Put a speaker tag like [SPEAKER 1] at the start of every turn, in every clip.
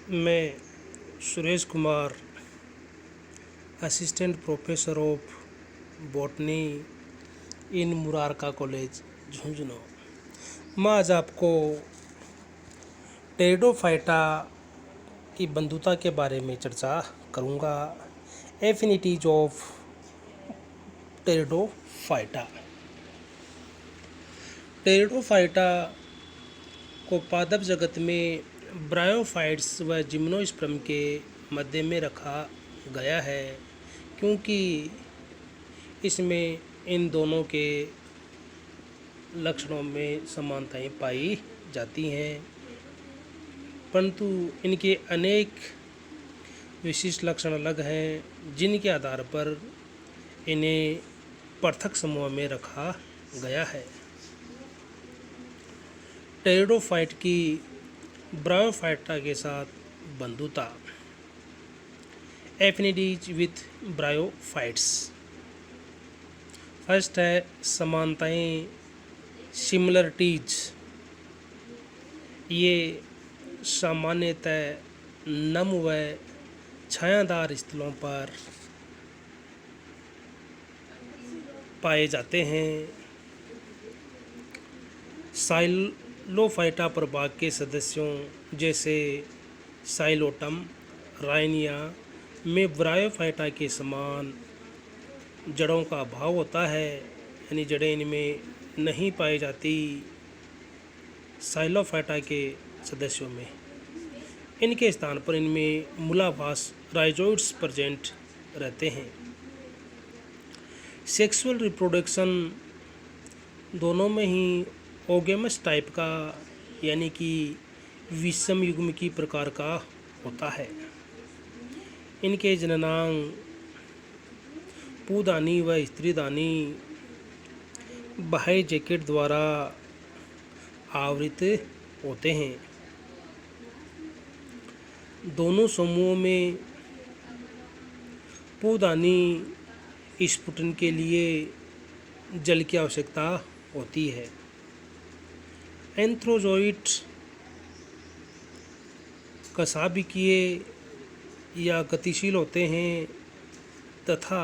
[SPEAKER 1] मैं Suresh Kumar, assistant professor of botany in Murarka college Jhunjhunu. मैं आज आपको टेरिडोफाइटा की बंधुता के बारे में चर्चा करूंगा। Affinities of pteridophyta. टेरिडोफाइटा को पादप जगत में ब्रायोफाइट्स व जिम्नोस्पर्म के मध्य में रखा गया है, क्योंकि इसमें इन दोनों के लक्षणों में समानताएं पाई जाती हैं, परंतु इनके अनेक विशिष्ट लक्षण अलग हैं, जिनके आधार पर इन्हें पृथक समूह में रखा गया है। टेरिडोफाइट की ब्रायोफाइटा के साथ बंधुता। Affinities with bryophytes. फर्स्ट है समानताएं, सिमिलरिटीज। ये सामान्यतः नम व छायादार स्थलों पर पाए जाते हैं। साइलोफाइटा प्रभाग के सदस्यों जैसे साइलोटम, राइनिया में ब्रायोफाइटा के समान जड़ों का अभाव होता है, यानी जड़ें इनमें नहीं पाई जाती साइलोफाइटा के सदस्यों में। इनके स्थान पर इनमें मूलाभास राइजोइड्स प्रेजेंट रहते हैं। सेक्सुअल रिप्रोडक्शन दोनों में ही ओगेमस टाइप का, यानी कि विषम युग्म की प्रकार का होता है। इनके जननांग पुंदानी व स्त्रीदानी बाह्य जैकेट द्वारा आवृत होते हैं। दोनों समूहों में पुंदानी स्फुटन के लिए जल की आवश्यकता होती है। एंथ्रोजोइट कशाभिकीय या गतिशील होते हैं तथा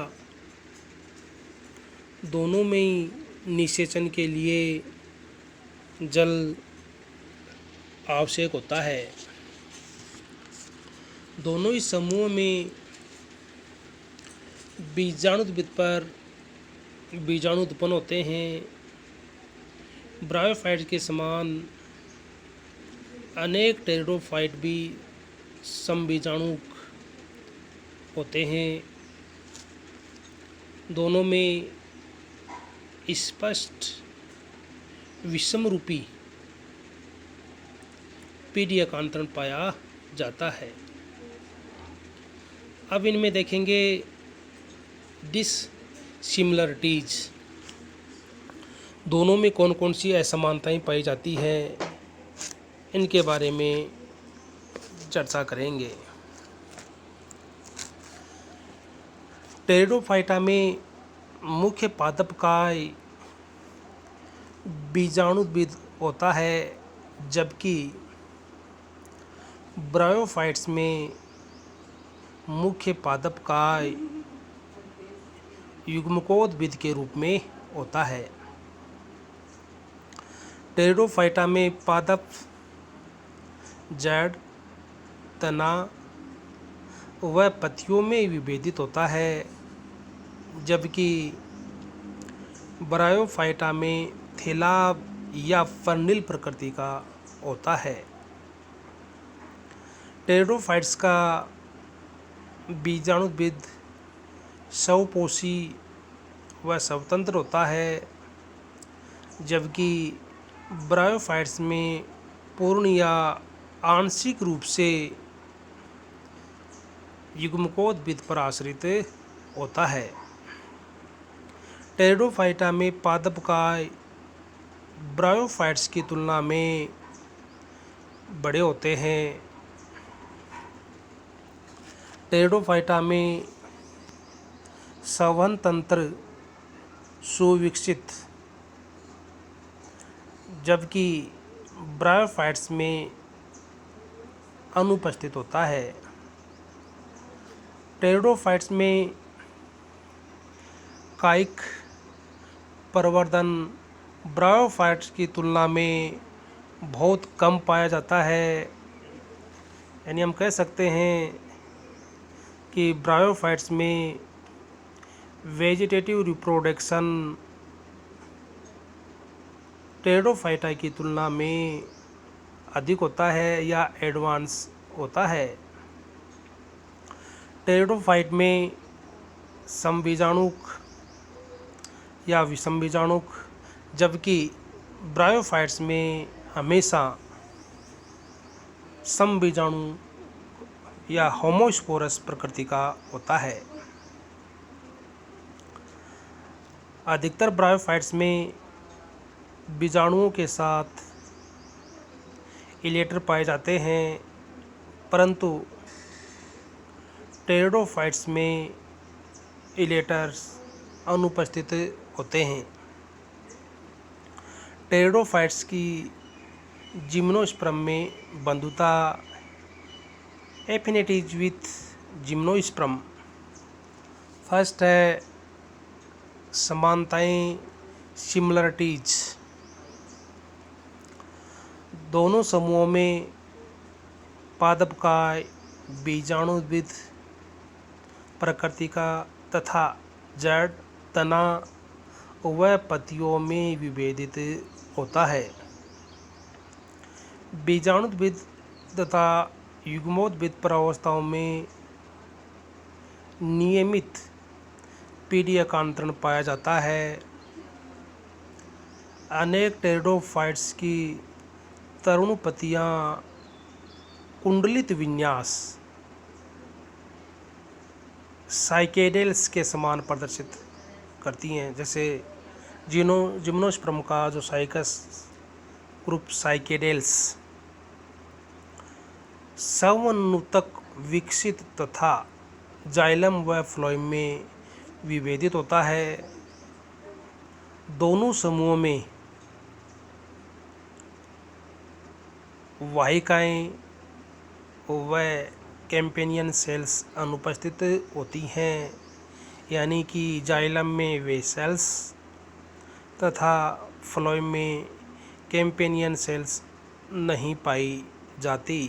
[SPEAKER 1] दोनों में ही निषेचन के लिए जल आवश्यक होता है। दोनों ही समूहों में बीजाणुद्भिद पर बीजाणु उत्पन्न होते हैं। ब्रायोफाइट्स के समान अनेक टेरिडोफाइट भी समबीजाणुक होते हैं। दोनों में स्पष्ट विषमरूपी पीढ़ी एकांतरण पाया जाता है। अब इनमें देखेंगे डिससिमिलरिटीज। दोनों में कौन कौन सी असमानताएं पाई जाती हैं, इनके बारे में चर्चा करेंगे। टेरिडोफाइटा में मुख्य पादप काय बीजाणुद्भिद होता है, जबकि ब्रायोफाइट्स में मुख्य पादप काय युग्मकोद्भिद के रूप में होता है। टेरिडोफाइटा में पादप जड़, तना व पत्तियों में विभेदित होता है, जबकि ब्रायोफाइटा में थैला या फर्निल प्रकृति का होता है। टेरिडोफाइट्स का बीजाणुद्भिद स्वपोषी व स्वतंत्र होता है, जबकि ब्रायोफाइट्स में पूर्ण या आंशिक रूप से युग्मकोद्भिद पर आश्रित होता है। टेरिडोफाइटा में पादप काय ब्रायोफाइट्स की तुलना में बड़े होते हैं। टेरिडोफाइटा में संवहन तंत्र सुविकसित, जबकि ब्रायोफाइट्स में अनुपस्थित होता है। टेरिडोफाइट्स में कायिक प्रवर्धन ब्रायोफाइट्स की तुलना में बहुत कम पाया जाता है। यानी हम कह सकते हैं कि ब्रायोफाइट्स में वेजिटेटिव रिप्रोडक्शन टेरिडोफाइटा की तुलना में अधिक होता है या एडवांस होता है। टेरिडोफाइट में समबीजाणुक या विषमबीजाणुक, जबकि ब्रायोफाइट्स में हमेशा समबीजाणु या होमोस्पोरस प्रकृति का होता है। अधिकतर ब्रायोफाइट्स में बीजाणुओं के साथ इलेटर पाए जाते हैं, परंतु टेरिडोफाइट्स में इलेटर्स अनुपस्थित होते हैं। टेरिडोफाइट्स की जिम्नोस्पर्म में बंधुता एफिनिटीज विथ जिम्नोस्पर्म। फर्स्ट है समानताएं, सिमिलरिटीज। दोनों समूहों में पादपकाय बीजाणुविद प्रकृति का तथा जड़ तना उभय पत्तियों में विभेदित होता है। बीजाणुविद तथा युग्मोद्भिद प्रावस्थाओं में नियमित पीढ़ी एकांतरण पाया जाता है। अनेक टेरिडोफाइट्स की तरुण पत्तियां कुंडलित विन्यास साइकेडेल्स के समान प्रदर्शित करती हैं, जैसे जिम्नोस्पर्म का जो साइकस ग्रुप साइकेडेल्स सवनुतक विकसित तथा जाइलम व फ्लोएम में विभेदित होता है। दोनों समूहों में वाहिकाएं व कैम्पेनियन सेल्स अनुपस्थित होती हैं, यानी कि जाइलम में वे सेल्स तथा फ्लोएम में कैम्पेनियन सेल्स नहीं पाई जाती।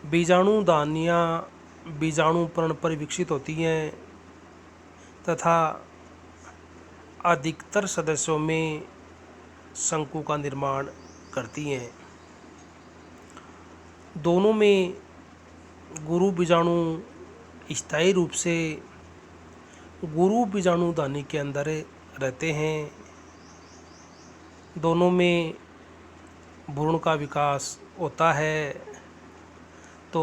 [SPEAKER 1] बीजाणुदानियाँ बीजाणुपर्ण पर विकसित होती हैं तथा अधिकतर सदस्यों में शंकु का निर्माण करती हैं। दोनों में गुरु बीजाणु स्थायी रूप से गुरु बीजाणुदानी के अंदर रहते हैं। दोनों में भ्रूण का विकास होता है। तो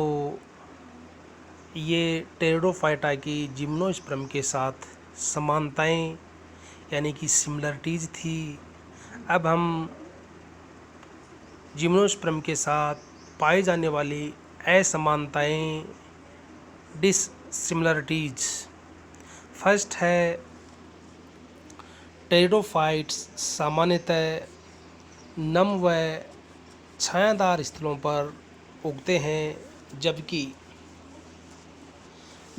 [SPEAKER 1] ये टेरिडोफाइटा की जिम्नोस्पर्म के साथ समानताएं यानी कि सिमिलरिटीज़ थी। अब हम जिम्नोस्पर्म के साथ पाई जाने वाली असमानताएं, डिससिमिलरिटीज। फर्स्ट है टेरिडोफाइट्स सामान्यतः नम व छायादार स्थलों पर उगते हैं, जबकि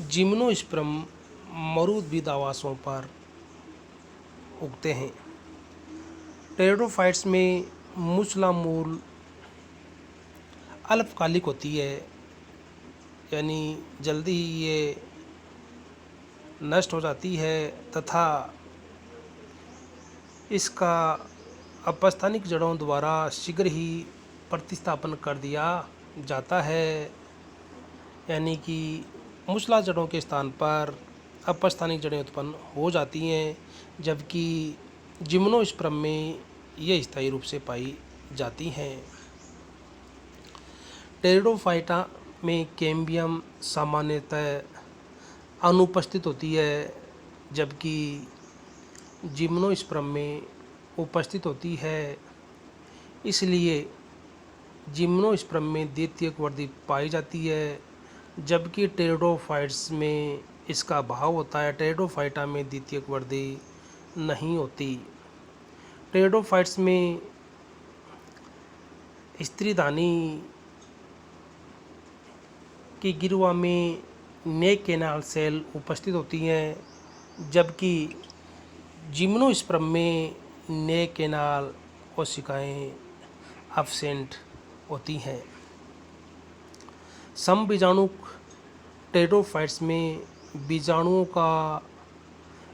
[SPEAKER 1] जिम्नोस्पर्म मरुद्भिद आवासों पर उगते हैं। टेरिडोफाइट्स में मूल अल्पकालिक होती है, यानी जल्दी ही ये नष्ट हो जाती है तथा इसका अपस्थानिक जड़ों द्वारा शीघ्र ही प्रतिस्थापन कर दिया जाता है, यानी कि मूसला जड़ों के स्थान पर अपस्थानिक जड़ें उत्पन्न हो जाती हैं, जबकि जिम्नोस्पर्म में ये स्थायी रूप से पाई जाती हैं। टेरिडोफाइटा में कैम्बियम सामान्यतः अनुपस्थित होती है, जबकि जिम्नोस्पर्म में उपस्थित होती है। इसलिए जिम्नोस्पर्म में द्वितीयक वृद्धि पाई जाती है, जबकि टेरिडोफाइट्स में इसका अभाव होता है। टेरिडोफाइटा में द्वितीयक वृद्धि नहीं होती। टेरिडोफाइट्स में स्त्रीधानी की गिरवा में ने केनाल सेल उपस्थित होती हैं, जबकि जिम्नोस्पर्म में ने केनाल कोशिकाएं एब्सेंट होती हैं। समबीजाणु टेरिडोफाइट्स में बीजाणुओं का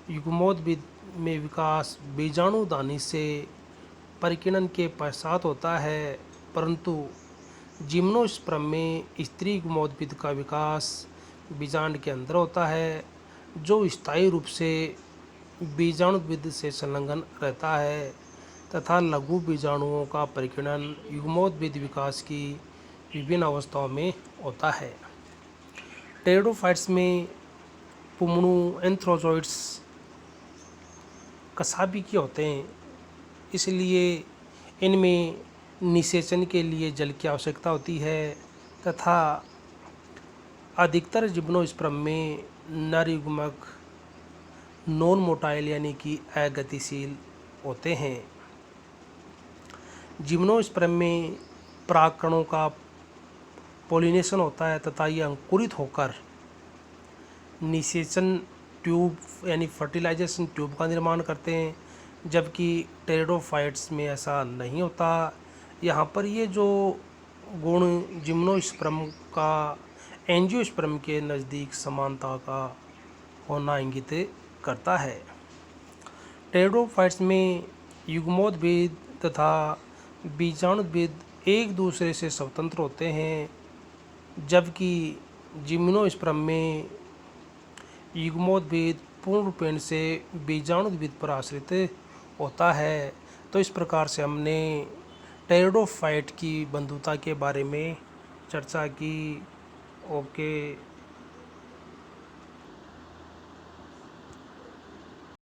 [SPEAKER 1] युग्मोद्भिद में विकास बीजाणुदानी से परिकिणन के पश्चात होता है, परंतु जिम्नोस्पर्म में स्त्री युग्मोद्भिद का विकास बीजांड के अंदर होता है, जो स्थायी रूप से बीजाणुद्भिद से संलग्न रहता है तथा लघु बीजाणुओं का परिकिणन युग्मोद्भिद विकास की विभिन्न अवस्थाओं में होता है। टेरिडोफाइट्स में पुमणु एंथ्रोजोइड्स कशाभिकीय होते हैं, इसलिए इनमें निषेचन के लिए जल की आवश्यकता होती है तथा अधिकतर जिम्नोस्पर्म में नर युग्मक नॉन मोटाइल यानी कि अगतिशील होते हैं। जिम्नोस्पर्म में परागकणों का पोलिनेशन होता है तथा ये अंकुरित होकर निषेचन ट्यूब यानी फर्टिलाइजेशन ट्यूब का निर्माण करते हैं, जबकि टेरिडोफाइट्स में ऐसा नहीं होता। यहाँ पर ये जो गुण जिम्नोस्पर्म का एंजियोस्पर्म के नज़दीक समानता का होना इंगित करता है। टेरिडोफाइट्स में युग्मोद्भिद तथा बीजाणुद्भिद एक दूसरे से स्वतंत्र होते हैं, जबकि जिम्नोस्पर्म में युग्मोद्भिद पूर्ण रूपेण से बीजाणुद्भिद पर आश्रित होता है। तो इस प्रकार से हमने टेरिडोफाइट की बंधुता के बारे में चर्चा की। ओके।